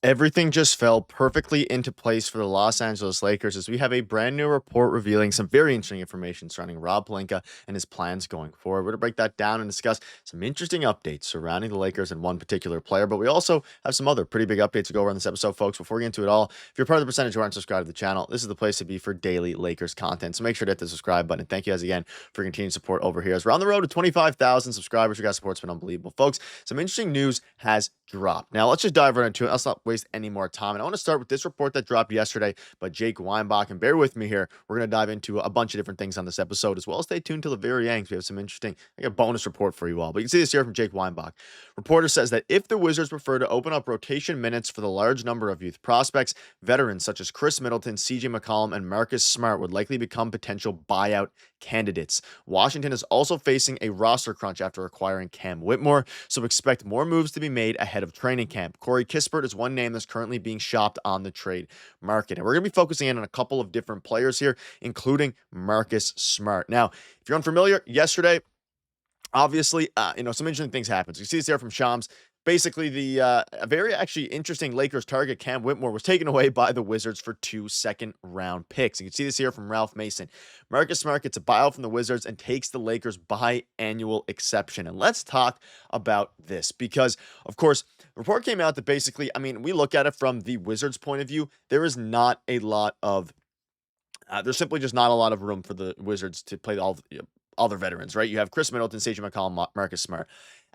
Everything just fell perfectly into place for the Los Angeles Lakers as we have a brand new report revealing some very interesting information surrounding Rob Pelinka and his plans going forward. We're going to break that down and discuss some interesting updates surrounding the Lakers and one particular player, but we also have some other pretty big updates to go over on this episode, folks. Before we get into it all, if you're part of the percentage who aren't subscribed to the channel, this is the place to be for daily Lakers content. So make sure to hit the subscribe button. Thank you guys again for continued support over here. As we're on the road to 25,000 subscribers, your guys' support's been unbelievable, folks. Some interesting news has dropped. Now, let's just dive right into it. Let's not waste any more time. And I want to start with this report that dropped yesterday by Jake Weinbach. And bear with me here. We're going to dive into a bunch of different things on this episode as well. Stay tuned till the very end because we have some interesting, like a bonus report for you all. But you can see this here from Jake Weinbach. Reporter says that if the Wizards prefer to open up rotation minutes for the large number of youth prospects, veterans such as Chris Middleton, CJ McCollum, and Marcus Smart would likely become potential buyout candidates. Washington is also facing a roster crunch after acquiring Cam Whitmore, so expect more moves to be made ahead of training camp. Corey Kispert is one name that's currently being shopped on the trade market, and we're going to be focusing in on a couple of different players here, including Marcus Smart. Now, if you're unfamiliar, yesterday, obviously, some interesting things happened. So you see this here from Shams. Basically, the a very actually interesting Lakers target, Cam Whitmore, was taken away by the Wizards for 2 second-round picks. You can see this here from Ralph Mason. Marcus Smart gets a buyout from the Wizards and takes the Lakers biannual exception. And let's talk about this because, of course, the report came out that basically, we look at it from the Wizards' point of view. There is not a lot of there's simply just not a lot of room for the Wizards to play all their veterans, right? You have Chris Middleton, CJ McCollum, Marcus Smart.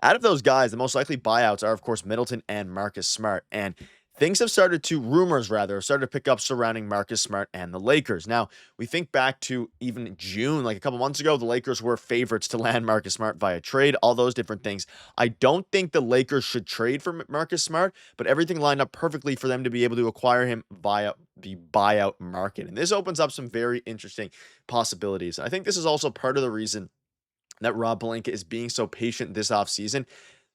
Out of those guys, the most likely buyouts are, of course, Middleton and Marcus Smart. And rumors started to pick up surrounding Marcus Smart and the Lakers. Now, we think back to even June, like a couple months ago, the Lakers were favorites to land Marcus Smart via trade, all those different things. I don't think the Lakers should trade for Marcus Smart, but everything lined up perfectly for them to be able to acquire him via the buyout market. And this opens up some very interesting possibilities. I think this is also part of the reason that Rob Pelinka is being so patient this offseason.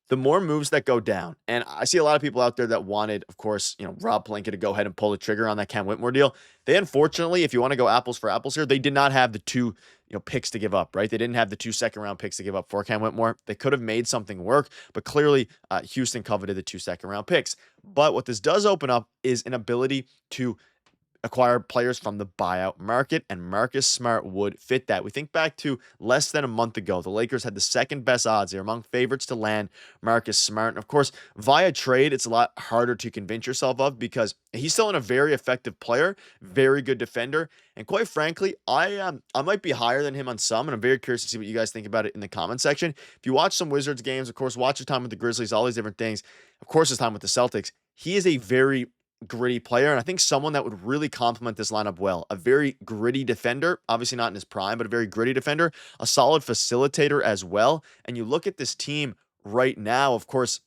The more moves that go down, and I see a lot of people out there that wanted, of course, Rob Pelinka to go ahead and pull the trigger on that Cam Whitmore deal. They unfortunately, if you want to go apples for apples here, they did not have the two, picks to give up, right? They didn't have the 2 second-round picks to give up for Cam Whitmore. They could have made something work, but clearly Houston coveted the 2 second-round picks. But what this does open up is an ability to acquire players from the buyout market, and Marcus Smart would fit that. We think back to less than a month ago, the Lakers had the second best odds. They're among favorites to land Marcus Smart. And of course, via trade, it's a lot harder to convince yourself of because he's still a very effective player, very good defender. And quite frankly, I might be higher than him on some, and I'm very curious to see what you guys think about it in the comment section. If you watch some Wizards games, of course, watch your time with the Grizzlies, all these different things. Of course, his time with the Celtics. He is a very gritty player, and I think someone that would really complement this lineup well. A very gritty defender, obviously not in his prime, but a very gritty defender, a solid facilitator as well. And you look at this team right now, of course,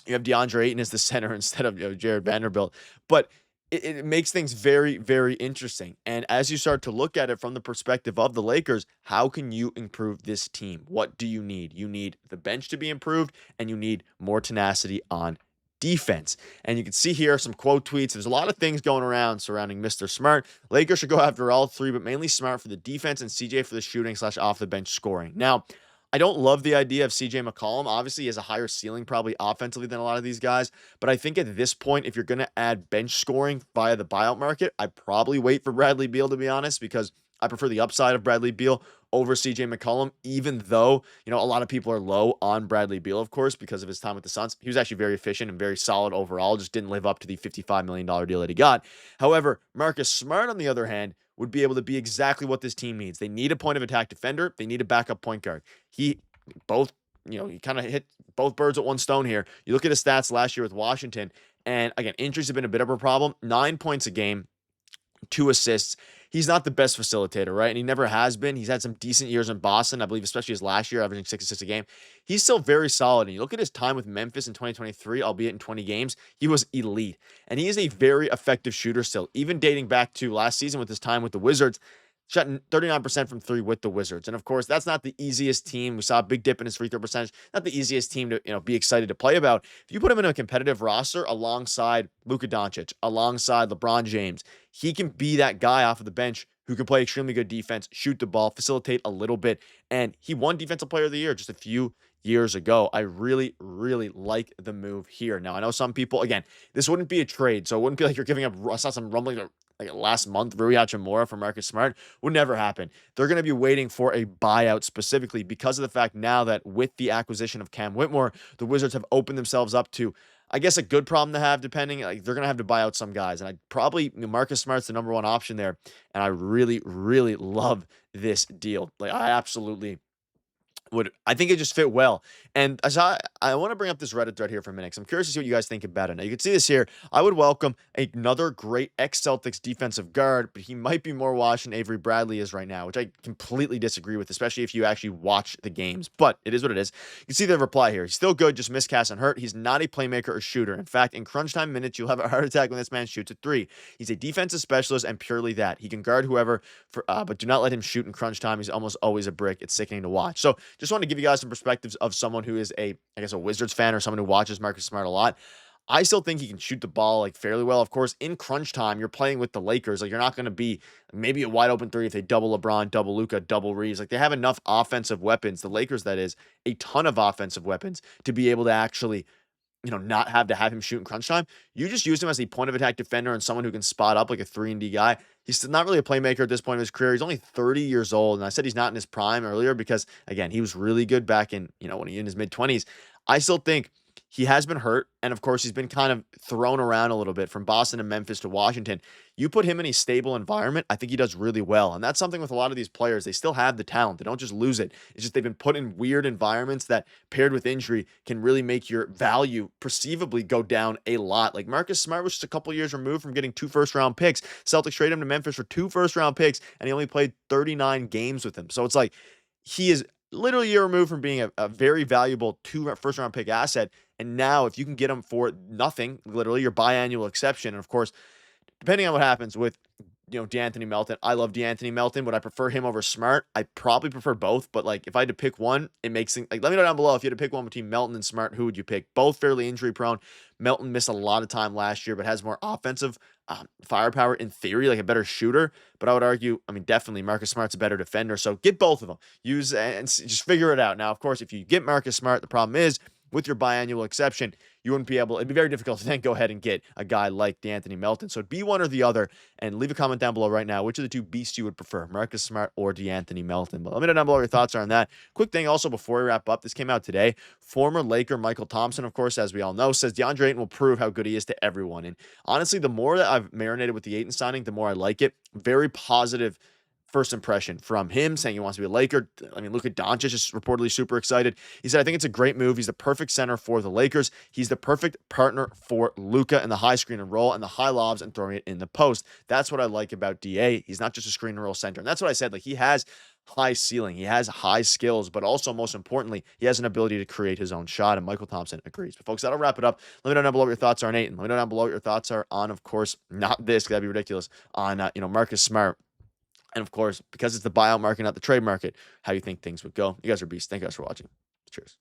you have DeAndre Ayton as the center instead of Jared Vanderbilt, but it makes things very, very interesting. And as you start to look at it from the perspective of the Lakers, how can you improve this team? What do you need? You need the bench to be improved, and you need more tenacity on defense. And you can see here some quote tweets. There's a lot of things going around surrounding Mr. Smart. Lakers should go after all three, but mainly Smart for the defense and CJ for the shooting / off the bench scoring. Now, I don't love the idea of CJ McCollum. Obviously, he has a higher ceiling probably offensively than a lot of these guys. But I think at this point, if you're going to add bench scoring via the buyout market, I'd probably wait for Bradley Beal, to be honest, because I prefer the upside of Bradley Beal over CJ McCollum, even though, a lot of people are low on Bradley Beal, of course, because of his time with the Suns. He was actually very efficient and very solid overall, just didn't live up to the $55 million deal that he got. However, Marcus Smart, on the other hand, would be able to be exactly what this team needs. They need a point of attack defender. They need a backup point guard. He kind of hit both birds with one stone here. You look at his stats last year with Washington, and again, injuries have been a bit of a problem. 9 points a game, 2 assists. He's not the best facilitator, right? And he never has been. He's had some decent years in Boston, I believe, especially his last year, averaging 6 assists a game. He's still very solid. And you look at his time with Memphis in 2023, albeit in 20 games, he was elite. And he is a very effective shooter still, even dating back to last season with his time with the Wizards. Shot 39% from 3 with the Wizards. And of course, that's not the easiest team. We saw a big dip in his free throw percentage. Not the easiest team to be excited to play about. If you put him in a competitive roster alongside Luka Doncic, alongside LeBron James, he can be that guy off of the bench who can play extremely good defense, shoot the ball, facilitate a little bit. And he won Defensive Player of the Year just a few years ago. I really, really like the move here. Now, I know some people, again, this wouldn't be a trade, so it wouldn't be like you're giving up. I saw some rumbling like last month, Rui Hachimura for Marcus Smart. Would never happen. They're going to be waiting for a buyout specifically because of the fact now that with the acquisition of Cam Whitmore, the Wizards have opened themselves up to, I guess, a good problem to have, depending. Like, they're going to have to buy out some guys. And I probably, Marcus Smart's the number one option there. And I really, really love this deal. Like, I absolutely would. I think it just fit well. And as I want to bring up this Reddit thread here for a minute, because I'm curious to see what you guys think about it. Now, you can see this here. I would welcome another great ex-Celtics defensive guard, but he might be more washed than Avery Bradley is right now, which I completely disagree with, especially if you actually watch the games. But it is what it is. You can see the reply here. He's still good, just miscast and hurt. He's not a playmaker or shooter. In fact, in crunch time minutes, you'll have a heart attack when this man shoots a three. He's a defensive specialist and purely that. He can guard whoever, but do not let him shoot in crunch time. He's almost always a brick. It's sickening to watch. So just want to give you guys some perspectives of someone who is I guess, a Wizards fan or someone who watches Marcus Smart a lot. I still think he can shoot the ball like fairly well. Of course, in crunch time, you're playing with the Lakers. Like, you're not going to be maybe a wide open three if they double LeBron, double Luka, double Reaves. Like, they have enough offensive weapons. The Lakers, that is, a ton of offensive weapons to be able to actually, not have to have him shoot in crunch time. You just use him as a point of attack defender and someone who can spot up like a 3-and-D guy. He's still not really a playmaker at this point in his career. He's only 30 years old. And I said he's not in his prime earlier because, again, he was really good back in, when he in his mid-20s. I still think he has been hurt. And of course, he's been kind of thrown around a little bit from Boston to Memphis to Washington. You put him in a stable environment, I think he does really well. And that's something with a lot of these players. They still have the talent. They don't just lose it. It's just they've been put in weird environments that, paired with injury, can really make your value perceivably go down a lot. Like, Marcus Smart was just a couple years removed from getting 2 first-round picks. Celtics traded him to Memphis for 2 first-round picks, and he only played 39 games with them. So it's like he is literally a year removed from being a very valuable 2 first-round pick asset. And now, if you can get him for nothing, literally your biannual exception, and of course, depending on what happens with, DeAnthony Melton. I love DeAnthony Melton. Would I prefer him over Smart? I probably prefer both, but like, if I had to pick one, it makes things like, let me know down below if you had to pick one between Melton and Smart, who would you pick? Both fairly injury prone. Melton missed a lot of time last year, but has more offensive firepower in theory, like a better shooter. But I would argue, definitely Marcus Smart's a better defender. So get both of them. Use and just figure it out. Now, of course, if you get Marcus Smart, the problem is, with your biannual exception, you wouldn't be able, it'd be very difficult to then go ahead and get a guy like DeAnthony Melton. So it'd be one or the other. And leave a comment down below right now. Which of the 2 beasts you would prefer, Marcus Smart or DeAnthony Melton? But let me know down below your thoughts are on that. Quick thing also before we wrap up, this came out today. Former Laker Mychal Thompson, of course, as we all know, says DeAndre Ayton will prove how good he is to everyone. And honestly, the more that I've marinated with the Ayton signing, the more I like it. Very positive first impression from him, saying he wants to be a Laker. Luka Doncic is reportedly super excited. He said, I think it's a great move. He's the perfect center for the Lakers. He's the perfect partner for Luka in the high screen and roll and the high lobs and throwing it in the post. That's what I like about DA. He's not just a screen and roll center. And that's what I said. Like, he has high ceiling. He has high skills, but also, most importantly, he has an ability to create his own shot. And Mychal Thompson agrees. But folks, that'll wrap it up. Let me know down below what your thoughts are on Ayton. Let me know down below what your thoughts are on, of course, not this, because that'd be ridiculous, on, Marcus Smart. And of course, because it's the buyout market, not the trade market, how you think things would go. You guys are beasts. Thank you guys for watching. Cheers.